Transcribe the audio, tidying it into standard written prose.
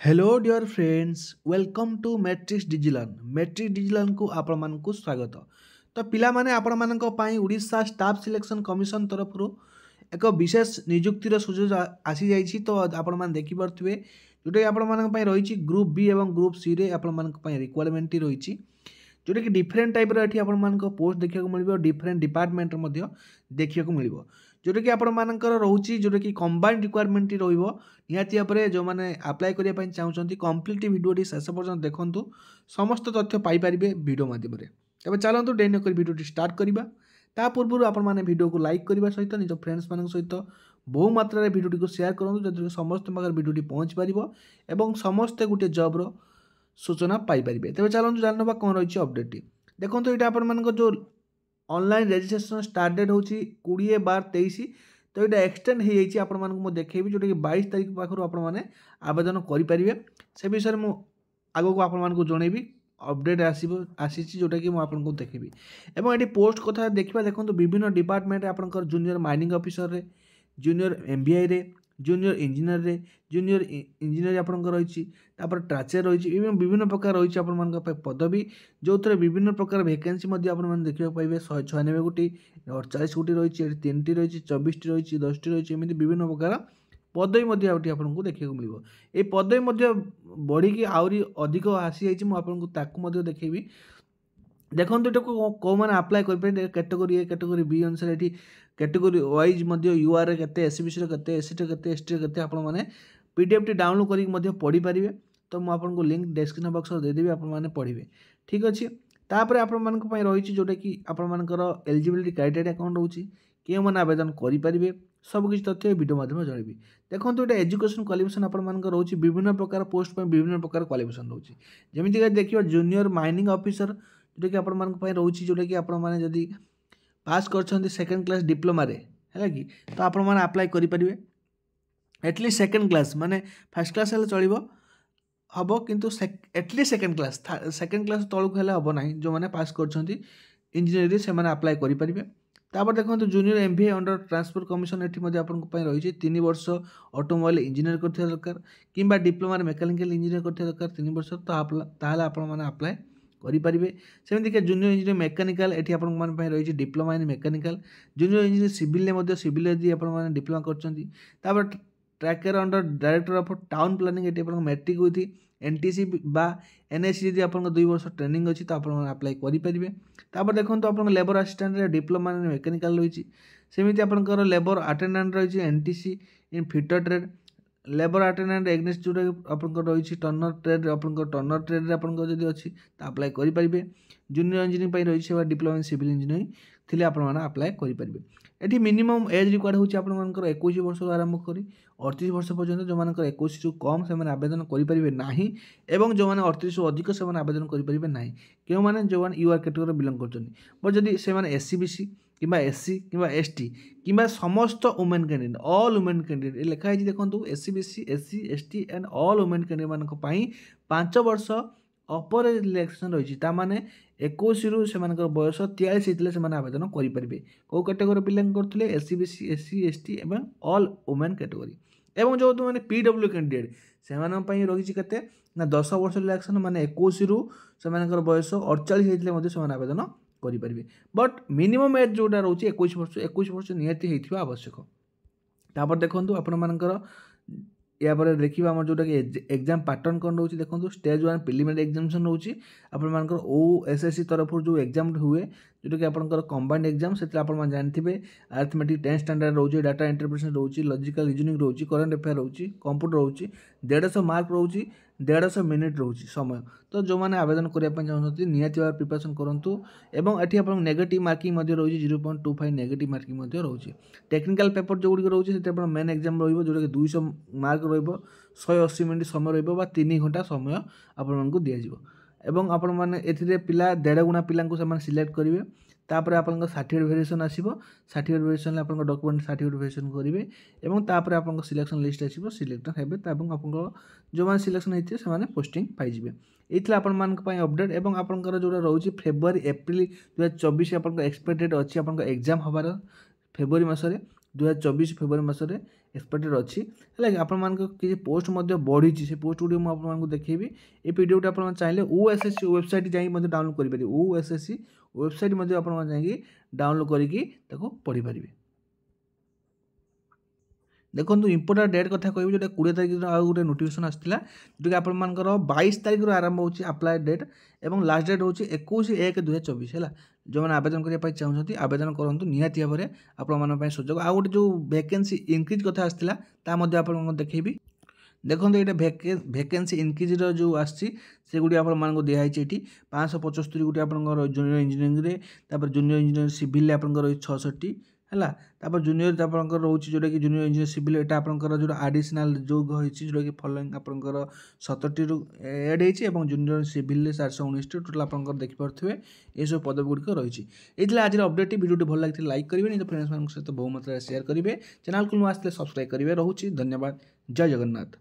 Hello dear friends welcome to matrix digilearn matrix digilearn को आपण मानकु स्वागत। तो पिला माने आपण मानक पई उड़ीसा स्टाफ सिलेक्शन कमिशन तरफ एक विशेष नियुक्तिर सुযোগ आसी जाइछि। तो आपण मान देखि परथुवे जोटा कि आपण मानक पई रहिछि ग्रुप बी एवं ग्रुप सी रे आपण मानक पई रिक्वायरमेंट रहिछि जोटा कि डिफरेंट टाइप रो एठी आपण मानक पोस्ट देखिया को मिलिबो। डिफरेंट डिपार्टमेंट रो मध्ये देखिया को मिलिबो जोटा कि आपण मानकर रहउछि जोटा कि कंबाइंड रिक्वायरमेंट रहिबो। निहाती भाବରେ जो मैंने अप्लाई करने ପାଇଁ ଚାହୁଁଛନ୍ତି कंप्लीट वीडियोटी शेष पर्यंत देखंतु समस्त तथ्य पाई परिबे वीडियो माध्यम रे। तबे चलंतु डेरी न करी वीडियोटी स्टार्ट करबा। ता पूर्व आपण माने वीडियो को लाइक करबा सहित निज फ्रेंड्स मानक सहित बहु मात्रा रे वीडियोटी को शेयर करंतु जति समस्त मगर वीडियोटी पहुंच परिबो एवं समस्त गुटे जॉब रो सूचना पाई परिबे। तबे चलंतु जानबा कोन रहिछि अपडेट देखंतु एटा आपण मानक जो ऑनलाइन रजिस्ट्रेशन स्टार्ट डेट होछि 20/12/23। तो ये एक्सटेंड हो जाइए आपण मानक देखेबी जोटा कि 22 तारीख पाखर आपण मैंने आवेदन करेंगे से विषय में आग को आपण मानक जनइबी अपडेट आसी जोटा कि मुझे देखेबी। एवं ये पोस्ट कथा देखा देखो विभिन्न डिपार्टमेंट आपंकर जूनियर माइनिंग ऑफिसर रे जूनियर एमबीआई रे जूनियर इंजीनियर रे जूनियर इंजीनियर आपंकर रही ट्राचर रही विभिन्न प्रकार रही आप पदवी जो थे विभिन्न प्रकार वैकेंसी देखा पाइबे 196 गोटी 48 गोटी रही 3 टी रही 24 टी रही 10 टी रही विभिन्न प्रकार पदवी आपको देखा मिल ये पदवी बढ़ी आहरी अधिक आसी जाइए देखेबी। देखो ये कौ मैंने आप्लाय करेंगे कैटेगोरी ए कैटेगोरी बी अनुसार ये कैटेगोरी वाइज यूआर के एससीबीसी के एससी के एसटी के आपने पीडीएफ टी डाउनलोड करके पढ़ी पारे। तो मुझे लिंक डिस्क्रिप्शन बॉक्स देदेवी आपने पढ़े ठीक अच्छे। तापर आपण रही जोटा कि आपर एलिजिबिलिटी क्राइटेरिया कौन रोचे क्यों मैंने आवेदन करेंगे सबकि तथ्य वीडियो माध्यम जनइबी। देखो ये एजुकेशन क्वालिफिकेशन आपर रोचे विभिन्न प्रकार पोस्ट पर विभिन्न प्रकार क्वालिफिकेशन रोचे जमीक देखिए जूनियर माइनिंग ऑफिसर जोटा कि आपण रोचे जोटा कि आपड़ी पास कर सेकेंड क्लास डिप्लोमा है कि तो आपण मैंने आप्लाय करेंगे एटलिस्ट सेकेंड क्लास माने फर्स्ट क्लास हेल्ले चलो हम किंतु एटलिस्ट सेकेंड क्लास तौक हेल्ले हम ना जो मैंने पास कर इंजीनियरिंग से आप्लाय करेंगे। तापर देखो junior MBA under transport commission ये आपंपाई रही 3 वर्ष ऑटोमोबाइल इंजीनियर कर दरकार कि डिप्लोमा मेकानिकल इंजीनियर कर दरकार 3 वर्ष तो आपने आप्लाय करेंगे। सेमती कि जूनियर इंजीनियर मेकानिकल ये आपंपाई रही diploma in mechanical junior engineer civil civil यदि आपने डिप्लोमा कर ट्रैकर under director of town planning ये मैट्रिक विथ एनटीसी बा एनएससी यदि आप 2 वर्ष ट्रेनिंग अच्छी तो आप आप्लाय करेंगे। तापर देखो आप labour assistant diploma in mechanical रही सेमती आपंकर लेबर अटेंडेंट रही NTC in fitter trade labour attendant against जोटा आपंकर रही टर्नर ट्रेड आपंकर टर्नर ट्रेड आपंकर जब अच्छी तो आप्लाय करेंगे। जूनियर इंजीनियरिंग रही डिप्लोमा इन सिविल इंजीनियरिंग थी आपने आप्लाय करेंगे। ये मिनिमम एज रिक्वायर्ड होची आपनकर 21 वर्ष आरंभ करी 38 वर्ष पर्यंत जो मानकर 21 रु कम से आवेदन करेंगे नहीं एवं जो मैंने 38 रु अधिक से आवेदन करेंगे नहीं क्यों मैंने जो मैंने यूआर कैटेगोरी बिलंग कर बट जदि से एससीबीसी कि एससी कि एसटी कि समस्त women candidate all women candidate लिखाई देखो SCBC SC ST and all women candidate मानी 5 वर्ष अपर रिलैक्सेशन रही ताने 21 रु से बयस 43 होते से आवेदन करेंगे कौ कैटेगोरी बिलंग करते एससीबीसी एससी एसटी एवं ऑल वुमेन कैटेगोरी एवं जो मैंने पीडब्ल्यू कैंडिडेट से रही के 10 वर्ष रिलैक्सेशन माने 21 रु से बयस 48 होते से आवेदन करेंगे बट मिनिमम एज जोटा रोचे 21 वर्ष निहाती होता आवश्यक। तापर देखो आपर या देखिए आम जोटा कि एग्जाम पैटर्न कौन रोचे देखो स्टेज 1 प्रिलिमिनरी एग्जामिनेशन रोचे आपर ओएसएससी तरफ जो एग्जाम हुए जोटा कि आपंकर कंबाइंड एग्जाम से आप जानते अरिथमेटिक 10 स्टैंडर्ड रोचे डाटा इंटरप्रिटेशन रोचे लॉजिकल रीजनिंग रोचे करंट अफेयर रोचे कंप्यूटर रोचे 150 मार्क रोचे 150 मिनिट रोचे समय। तो जो मैंने आवेदन करने चाहते निहाती भाव प्रिपरेशन करूँ एवं ये आप नेगेटिव मार्किंग रोचे 0.25 नेगेटिव मार्किंग रोचे टेक्निकल पेपर जो गुड़ी रोचे से मेन एग्जाम रोटा कि 200 मार्क रो 180 मिनिट समय रो 3 घंटा समय आपको दिज्व एवं आपण मैंने ए पिला 1.5 गुणा पिला सिलेक्ट करेंगे। तापर आप सर्टिफिकेट वेरिएशन आसो सर्टिफिकेट वेरिएशन आप डॉक्यूमेंट सर्टिफिकेट वेरिएशन करेंगे और तापर आप सिलेक्शन लिस्ट आसो सिलेक्ट हेबे आप जो मैंने सिलेक्शन होते हैं पोस्टिंग पाइबे। ये आपण अपडेट एवं आपंकर जो रोचे फेब्रुआरी एप्रिल 2024 आप एक्सपेक्टेड अच्छी आप एग्जाम हबार फेब्रुआरी मसरे 2024 फेब्रुआरी मसरे एक्सपेक्टेड अच्छी है कि आपण किसी पोस्ट बढ़ी से पोस्ट गुड़ी मुझे देखी ये पीडीएफ आप चाहिए ओएसएससी वेबसाइट जाइए डाउनलोड करेंगे ओएसएससी वेबसाइट जाइए डाउनलोड करके पढ़ी पारे। देखो इंपोर्टाट डेट कथा कह जो 20 तारिख आउ गोटे नोटिफिकेशन आसाला जोटि आपर 22 तारिख आरंभ हो अप्लाई डेट और लास्ट डेट हूँ 21/1/2024 है जो मैंने आवेदन करने चाहते आवेदन करूँ निहाती भाव में आपण सुजोग आउ गोटे जो वैकेंसी इंक्रीज कथा आसाला आप देखेबी। देखो ये वैकेंसी इंक्रीज जो आसगुड़ी आपको दिखाई ये 575 गोटे आप junior engineering junior engineer civil आप रही 66 है जूनियर आप रोचे जोटा कि जूनियर इंजीनियर सिविल यहाँ आपंकर जो आडिशनल जो जोटा कि फलोइंग आपंकर 70 रु एड हो जूनियर सिविल 419 टोटाल आप देखिपे ये सब पदवी गुड़िक रही है। आज अपडेट वीडियो भल लगी लाइक करेंगे निज फ्रेंड्स सहित बहु मात्रा शेयर करेंगे चैनल को नुआ आसते सब्सक्राइब करेंगे। रोचे धन्यवाद। जय जगन्नाथ।